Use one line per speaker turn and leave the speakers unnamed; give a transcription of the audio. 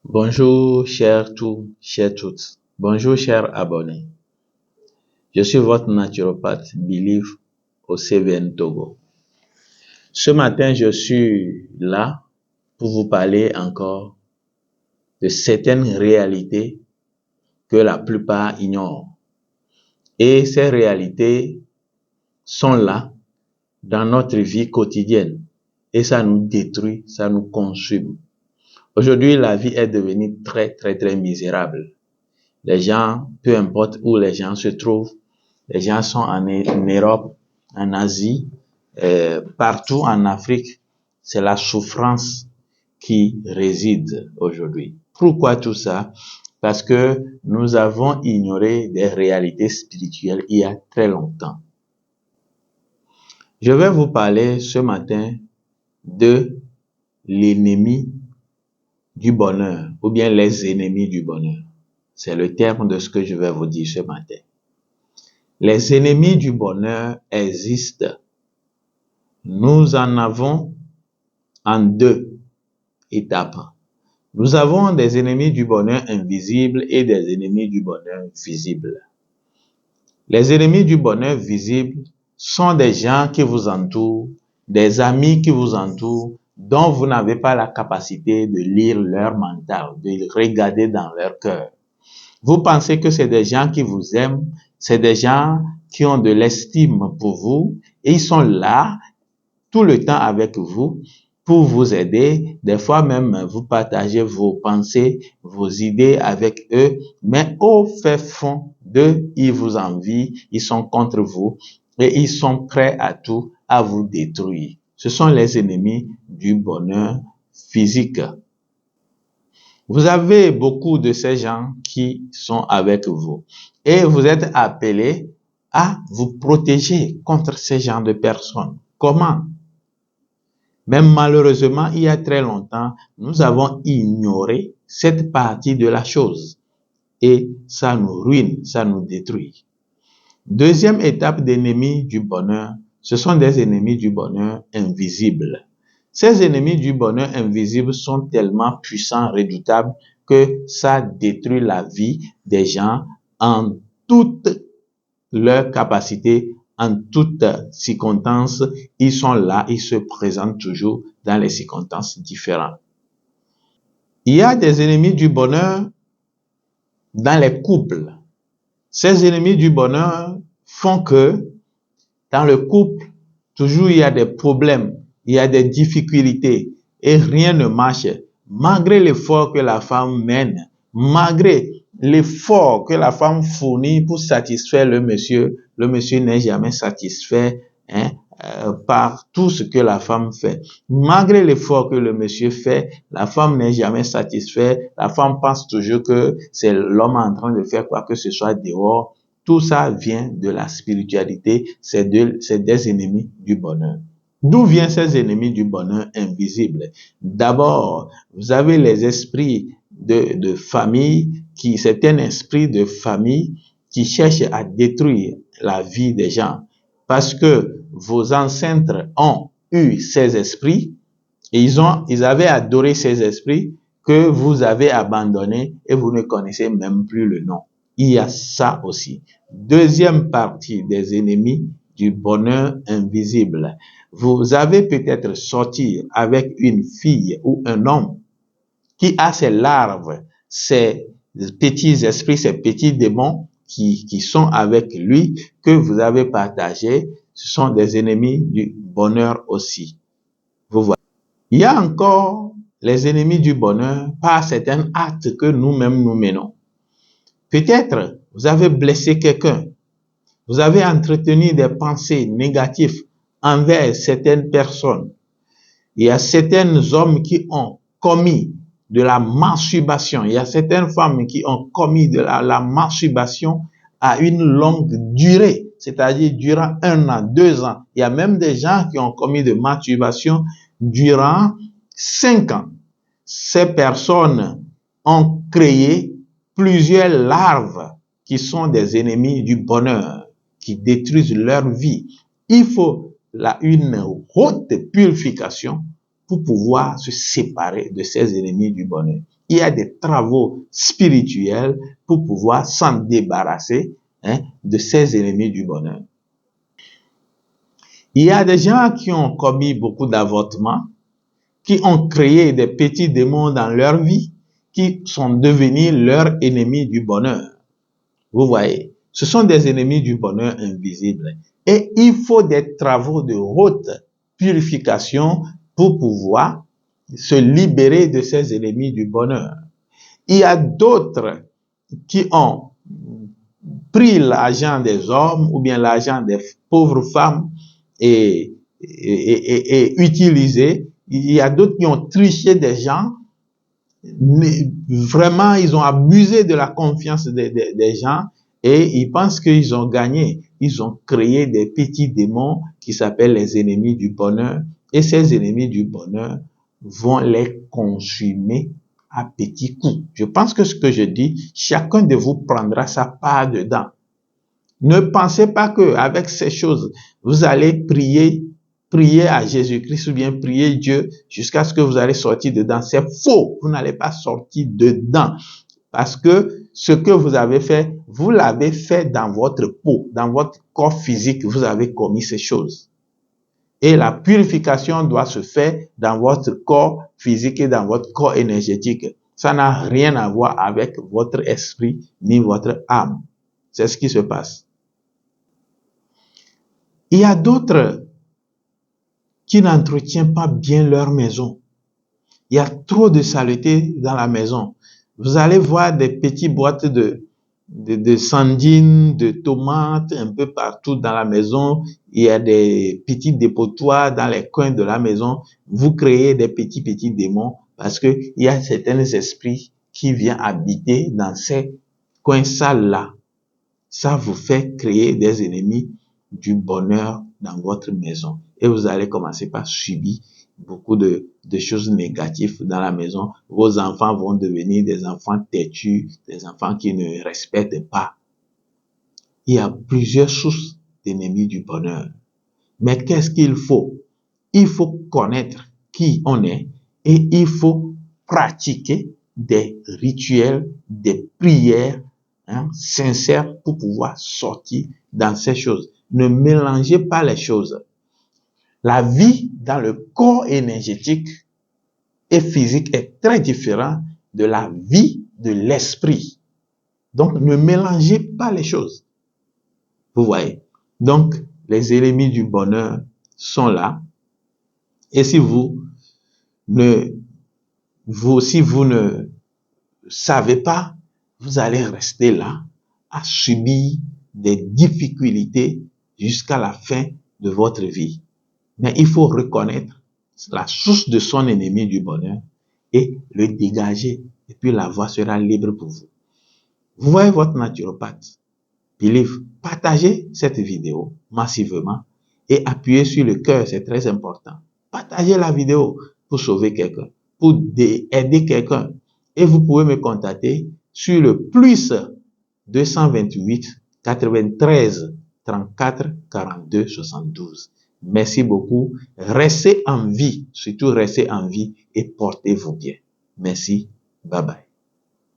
Bonjour chers tous, chers toutes. Bonjour chers abonnés. Je suis votre naturopathe Biliv au CVN Togo. Ce matin, je suis là pour vous parler encore de certaines réalités que la plupart ignorent. Et ces réalités sont là dans notre vie quotidienne et ça nous détruit, ça nous consume. Aujourd'hui, la vie est devenue très misérable. Les gens, peu importe où les gens se trouvent, les gens sont en Europe, en Asie, partout en Afrique, c'est la souffrance qui réside aujourd'hui. Pourquoi tout ça? Parce que nous avons ignoré des réalités spirituelles il y a très longtemps. Je vais vous parler ce matin de l'ennemi du bonheur, ou bien les ennemis du bonheur. C'est le terme de ce que je vais vous dire ce matin. Les ennemis du bonheur existent. Nous en avons en deux étapes. Nous avons des ennemis du bonheur invisibles et des ennemis du bonheur visibles. Les ennemis du bonheur visibles sont des gens qui vous entourent, des amis qui vous entourent, dont vous n'avez pas la capacité de lire leur mental, de regarder dans leur cœur. Vous pensez que c'est des gens qui vous aiment, c'est des gens qui ont de l'estime pour vous et ils sont là tout le temps avec vous pour vous aider. Des fois même, vous partagez vos pensées, vos idées avec eux, mais au fait fond d'eux, ils vous envient, ils sont contre vous et ils sont prêts à tout à vous détruire. Ce sont les ennemis du bonheur physique. Vous avez beaucoup de ces gens qui sont avec vous et vous êtes appelés à vous protéger contre ces gens de personnes. Comment? Même malheureusement, il y a très longtemps, nous avons ignoré cette partie de la chose et ça nous ruine, ça nous détruit. Deuxième étape d'ennemis du bonheur, ce sont des ennemis du bonheur invisibles. Ces ennemis du bonheur invisible sont tellement puissants, redoutables, que ça détruit la vie des gens en toute leur capacité, en toutes circonstances. Ils sont là, ils se présentent toujours dans les circonstances différentes. Il y a des ennemis du bonheur dans les couples. Ces ennemis du bonheur font que dans le couple, toujours il y a des problèmes, il y a des difficultés et rien ne marche. Malgré l'effort que la femme mène, malgré l'effort que la femme fournit pour satisfaire le monsieur n'est jamais satisfait par tout ce que la femme fait. Malgré l'effort que le monsieur fait, la femme n'est jamais satisfaite. La femme pense toujours que c'est l'homme en train de faire quoi que ce soit dehors. Tout ça vient de la spiritualité, c'est des ennemis du bonheur. D'où viennent ces ennemis du bonheur invisibles? D'abord, vous avez les esprits de famille, c'est un esprit de famille qui cherche à détruire la vie des gens. Parce que vos ancêtres ont eu ces esprits et ils avaient adoré ces esprits que vous avez abandonnés et vous ne connaissez même plus le nom. Il y a ça aussi. Deuxième partie des ennemis du bonheur invisible. Vous avez peut-être sorti avec une fille ou un homme qui a ses larves, ces petits esprits, ces petits démons qui sont avec lui, que vous avez partagé. Ce sont des ennemis du bonheur aussi. Vous voyez. Il y a encore les ennemis du bonheur par certains actes que nous-mêmes nous menons. Peut-être vous avez blessé quelqu'un, vous avez entretenu des pensées négatives envers certaines personnes. Il y a certains hommes qui ont commis de la masturbation. Il y a certaines femmes qui ont commis de la masturbation à une longue durée, c'est-à-dire durant 1 an, 2 ans. Il y a même des gens qui ont commis de masturbation durant 5 ans. Ces personnes ont créé plusieurs larves qui sont des ennemis du bonheur, qui détruisent leur vie. Il faut une haute purification pour pouvoir se séparer de ces ennemis du bonheur. Il y a des travaux spirituels pour pouvoir s'en débarrasser de ces ennemis du bonheur. Il y a des gens qui ont commis beaucoup d'avortements, qui ont créé des petits démons dans leur vie, qui sont devenus leurs ennemis du bonheur. Vous voyez, ce sont des ennemis du bonheur invisibles. Et il faut des travaux de haute purification pour pouvoir se libérer de ces ennemis du bonheur. Il y a d'autres qui ont pris l'argent des hommes ou bien l'argent des pauvres femmes et utilisé. Il y a d'autres qui ont triché des gens. Mais vraiment, ils ont abusé de la confiance des gens et ils pensent qu'ils ont gagné. Ils ont créé des petits démons qui s'appellent les ennemis du bonheur. Et ces ennemis du bonheur vont les consumer à petits coups. Je pense que ce que je dis, chacun de vous prendra sa part dedans. Ne pensez pas que avec ces choses, vous allez prier à Jésus-Christ ou bien prier Dieu jusqu'à ce que vous allez sortir dedans. C'est faux. Vous n'allez pas sortir dedans. Parce que ce que vous avez fait, vous l'avez fait dans votre peau, dans votre corps physique. Vous avez commis ces choses. Et la purification doit se faire dans votre corps physique et dans votre corps énergétique. Ça n'a rien à voir avec votre esprit ni votre âme. C'est ce qui se passe. Il y a d'autres qui n'entretiennent pas bien leur maison. Il y a trop de saleté dans la maison. Vous allez voir des petites boîtes de sardines, de tomates un peu partout dans la maison. Il y a des petits dépotoirs dans les coins de la maison. Vous créez des petits démons parce que il y a certains esprits qui viennent habiter dans ces coins sales-là. Ça vous fait créer des ennemis du bonheur dans votre maison. Et vous allez commencer par subir beaucoup de choses négatives dans la maison. Vos enfants vont devenir des enfants têtus, des enfants qui ne respectent pas. Il y a plusieurs sources d'ennemis du bonheur. Mais qu'est-ce qu'il faut? Il faut connaître qui on est et il faut pratiquer des rituels, des prières sincères pour pouvoir sortir dans ces choses. Ne mélangez pas les choses. La vie dans le corps énergétique et physique est très différente de la vie de l'esprit. Donc, ne mélangez pas les choses. Vous voyez? Donc, les ennemis du bonheur sont là. Et si vous ne savez pas, vous allez rester là à subir des difficultés jusqu'à la fin de votre vie. Mais il faut reconnaître la source de son ennemi du bonheur et le dégager. Et puis la voie sera libre pour vous. Vous voyez votre naturopathe. Believe, partagez cette vidéo massivement et appuyez sur le cœur, c'est très important. Partagez la vidéo pour sauver quelqu'un, pour aider quelqu'un. Et vous pouvez me contacter sur le plus 228 93 34 42 72. Merci beaucoup. Restez en vie, surtout restez en vie et portez-vous bien. Merci. Bye bye.